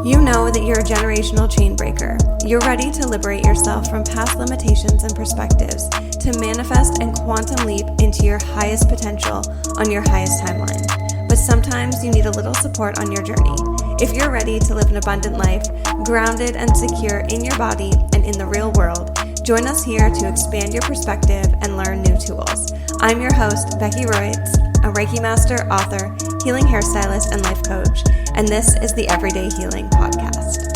You know that you're a generational chain breaker. You're ready to liberate yourself from past limitations and perspectives to manifest and quantum leap into your highest potential on your highest timeline. But sometimes you need a little support on your journey. If you're ready to live an abundant life, grounded and secure in your body and in the real world, join us here to expand your perspective and learn new tools. I'm your host, Becky Roytz, a Reiki master, author, healing hairstylist, and life coach, and this is the Everyday Healing Podcast.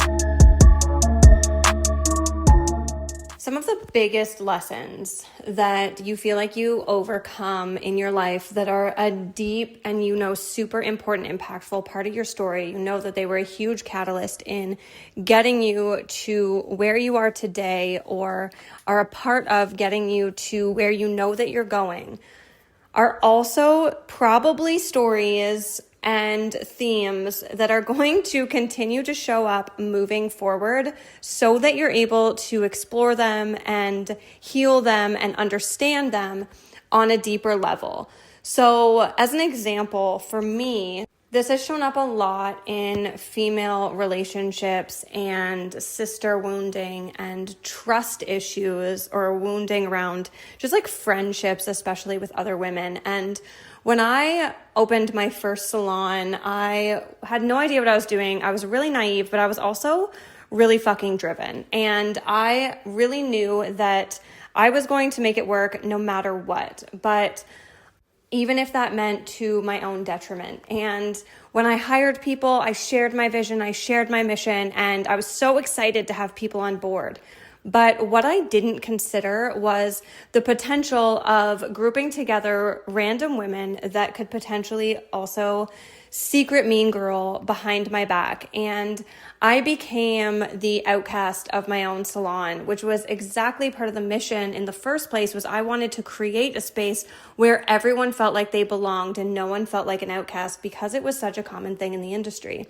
Some of the biggest lessons that you feel like you overcome in your life that are a deep and super important, impactful part of your story, that they were a huge catalyst in getting you to where you are today or are a part of getting you to where you know that you're going, are also probably stories and themes that are going to continue to show up moving forward so that you're able to explore them and heal them and understand them on a deeper level. So as an example, for me, this has shown up a lot in female relationships and sister wounding and trust issues or wounding around just like friendships, especially with other women. And when I opened my first salon, I had no idea what I was doing. I was really naive, but I was also really fucking driven. And I really knew that I was going to make it work no matter what. But even if that meant to my own detriment. And when I hired people, I shared my vision, I shared my mission, and I was so excited to have people on board. But what I didn't consider was the potential of grouping together random women that could potentially also secret mean girl behind my back. And I became the outcast of my own salon, which was exactly part of the mission in the first place. Was I wanted to create a space where everyone felt like they belonged and no one felt like an outcast, because it was such a common thing in the industry.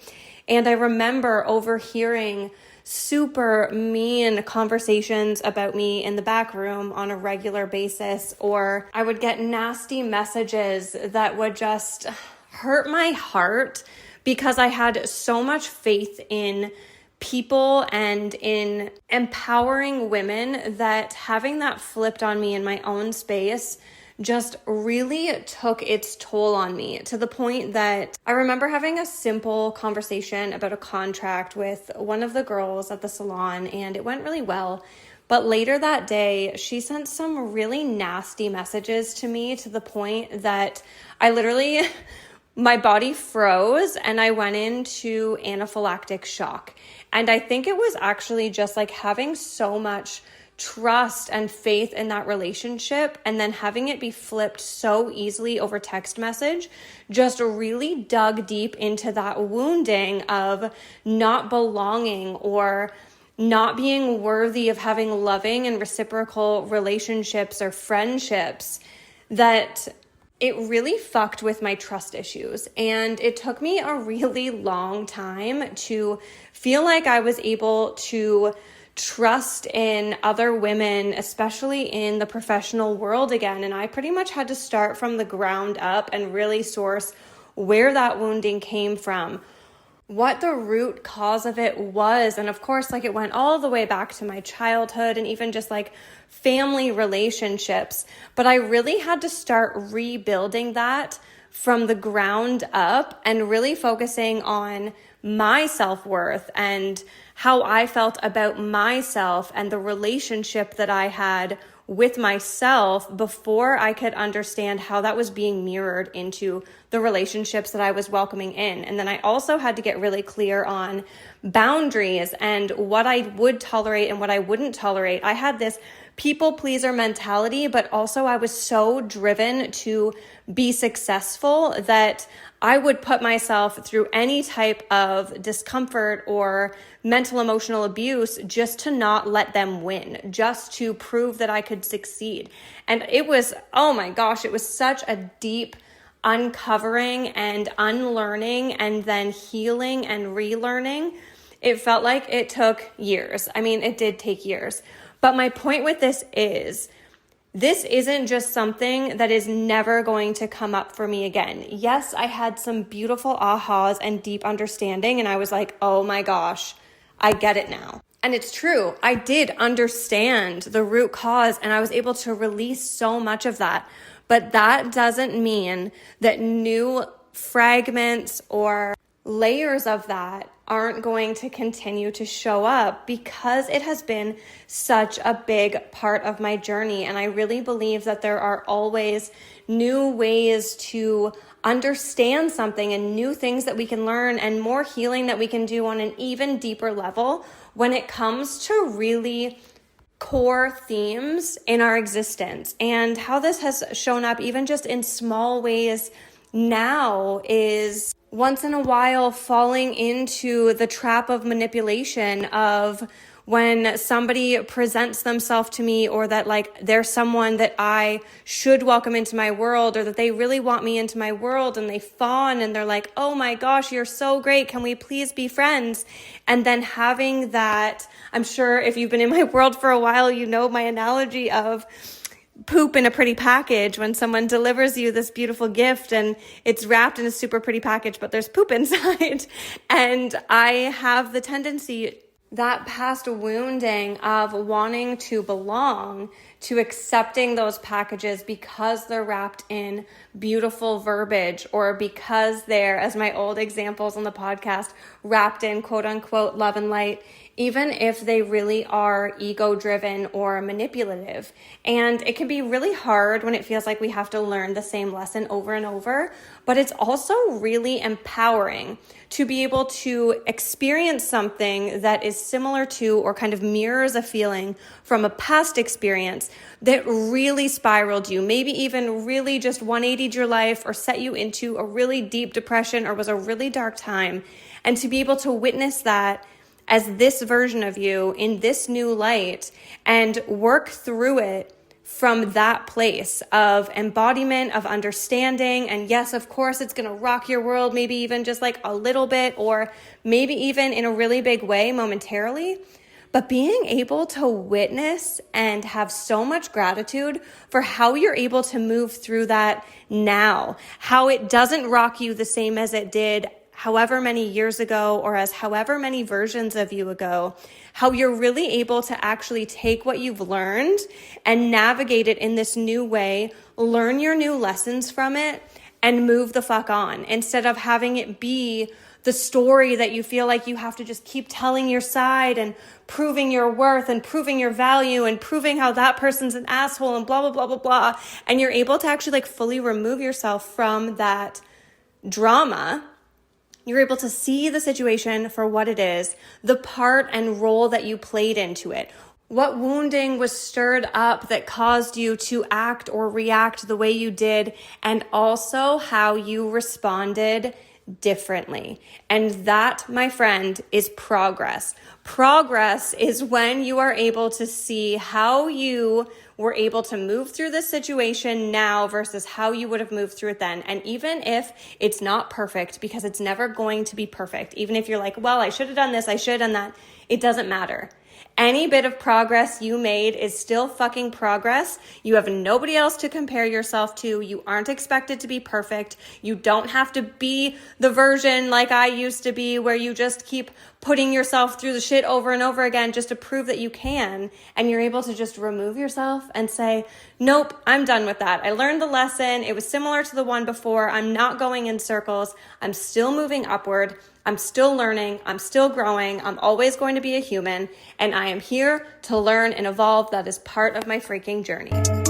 And I remember overhearing super mean conversations about me in the back room on a regular basis, or I would get nasty messages that would just hurt my heart because I had so much faith in people and in empowering women that having that flipped on me in my own space just really took its toll on me, to the point that I remember having a simple conversation about a contract with one of the girls at the salon, and it went really well. But later that day, she sent some really nasty messages to me, to the point that I literally my body froze and I went into anaphylactic shock. And I think it was actually just like having so much trust and faith in that relationship, and then having it be flipped so easily over text message just really dug deep into that wounding of not belonging or not being worthy of having loving and reciprocal relationships or friendships, that it really fucked with my trust issues. And it took me a really long time to feel like I was able to trust in other women, especially in the professional world again. And I pretty much had to start from the ground up and really source where that wounding came from, what the root cause of it was. And of course, like, it went all the way back to my childhood and even just like family relationships. But I really had to start rebuilding that from the ground up and really focusing on my self-worth and how I felt about myself and the relationship that I had with myself before I could understand how that was being mirrored into the relationships that I was welcoming in. And then I also had to get really clear on boundaries and what I would tolerate and what I wouldn't tolerate. I had this people pleaser mentality, but also I was so driven to be successful that I would put myself through any type of discomfort or mental emotional abuse just to not let them win, just to prove that I could succeed. And it was, oh my gosh, it was such a deep uncovering and unlearning and then healing and relearning. It felt like it took years. I mean, it did take years. But my point with this is, this isn't just something that is never going to come up for me again. Yes, I had some beautiful ahas and deep understanding, and I was like, oh my gosh, I get it now. And it's true, I did understand the root cause, and I was able to release so much of that. But that doesn't mean that new fragments or layers of that aren't going to continue to show up, because it has been such a big part of my journey. And I really believe that there are always new ways to understand something and new things that we can learn and more healing that we can do on an even deeper level when it comes to really core themes in our existence. And how this has shown up even just in small ways now is once in a while falling into the trap of manipulation of when somebody presents themselves to me, or that like they're someone that I should welcome into my world, or that they really want me into my world, and they fawn and they're like, oh my gosh, you're so great, can we please be friends? And then having that, I'm sure if you've been in my world for a while, you know my analogy of poop in a pretty package. When someone delivers you this beautiful gift and it's wrapped in a super pretty package, but there's poop inside. And I have the tendency, that past wounding of wanting to belong, to accepting those packages because they're wrapped in beautiful verbiage, or because they're, as my old examples on the podcast, wrapped in quote unquote love and light, even if they really are ego-driven or manipulative. And it can be really hard when it feels like we have to learn the same lesson over and over, but it's also really empowering to be able to experience something that is similar to or kind of mirrors a feeling from a past experience that really spiraled you, maybe even really just 180'd your life or set you into a really deep depression or was a really dark time. And to be able to witness that as this version of you in this new light and work through it from that place of embodiment, of understanding. And yes, of course, it's going to rock your world, maybe even just like a little bit, or maybe even in a really big way momentarily. But being able to witness and have so much gratitude for how you're able to move through that now, how it doesn't rock you the same as it did however many years ago, or as however many versions of you ago, how you're really able to actually take what you've learned and navigate it in this new way, learn your new lessons from it, and move the fuck on, instead of having it be the story that you feel like you have to just keep telling your side and proving your worth and proving your value and proving how that person's an asshole and blah, blah, blah, blah, blah. And you're able to actually like fully remove yourself from that drama. You're able to see the situation for what it is, the part and role that you played into it. What wounding was stirred up that caused you to act or react the way you did, and also how you responded differently. And that, my friend, is progress. Progress is when you are able to see how you were able to move through this situation now versus how you would have moved through it then. And even if it's not perfect, because it's never going to be perfect, even if you're like, well, I should have done this, I should have done that, it doesn't matter. Any bit of progress you made is still fucking progress. You have nobody else to compare yourself to. You aren't expected to be perfect. You don't have to be the version like I used to be, where you just keep putting yourself through the shit over and over again just to prove that you can. And you're able to just remove yourself and say, nope, I'm done with that. I learned the lesson. It was similar to the one before. I'm not going in circles. I'm still moving upward. I'm still learning. I'm still growing. I'm always going to be a human. And I am here to learn and evolve. That is part of my freaking journey.